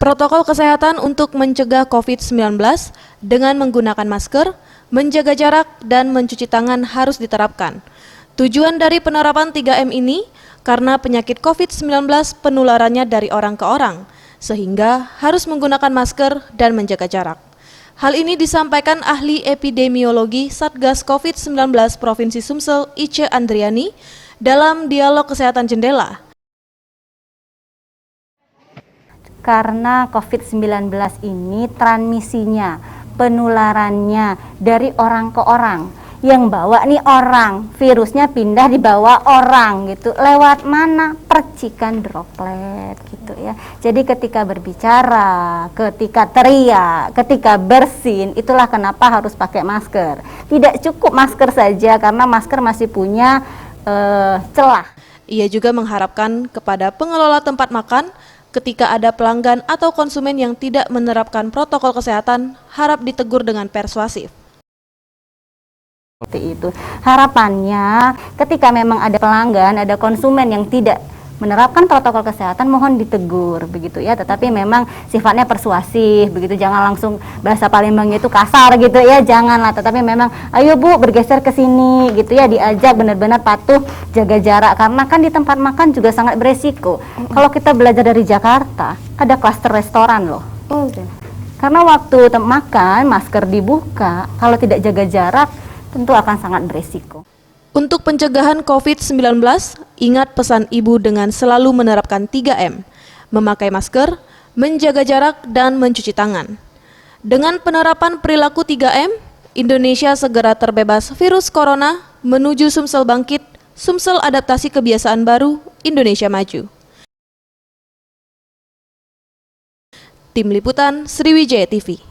Protokol kesehatan untuk mencegah COVID-19 dengan menggunakan masker, menjaga jarak, dan mencuci tangan harus diterapkan. Tujuan dari penerapan 3M ini karena penyakit COVID-19 penularannya dari orang ke orang, sehingga harus menggunakan masker dan menjaga jarak. Hal ini disampaikan ahli epidemiologi Satgas COVID-19 Provinsi Sumsel Ice Andriani dalam dialog kesehatan jendela. Karena COVID-19 ini transmisinya, penularannya dari orang ke orang. Yang bawa nih orang, virusnya pindah dibawa orang gitu. Lewat mana? Percikan droplet gitu ya. Jadi ketika berbicara, ketika teriak, ketika bersin, itulah kenapa harus pakai masker. Tidak cukup masker saja karena masker masih punya celah. Ia juga mengharapkan kepada pengelola tempat makan ketika ada pelanggan atau konsumen yang tidak menerapkan protokol kesehatan, harap ditegur dengan persuasif. Seperti itu. Harapannya ketika memang ada pelanggan, ada konsumen yang tidak menerapkan protokol kesehatan, mohon ditegur begitu ya, tetapi memang sifatnya persuasif begitu, jangan langsung bahasa Palembangnya itu kasar gitu ya, janganlah, tetapi memang ayo Bu bergeser ke sini gitu ya, diajak benar-benar patuh jaga jarak, karena kan di tempat makan juga sangat beresiko. Kalau kita belajar dari Jakarta, ada klaster restoran loh. Karena waktu makan masker dibuka, kalau tidak jaga jarak tentu akan sangat beresiko. Untuk pencegahan COVID-19, ingat pesan ibu dengan selalu menerapkan 3M, memakai masker, menjaga jarak, dan mencuci tangan. Dengan penerapan perilaku 3M, Indonesia segera terbebas virus corona menuju Sumsel bangkit, Sumsel adaptasi kebiasaan baru, Indonesia maju. Tim Liputan Sriwijaya TV.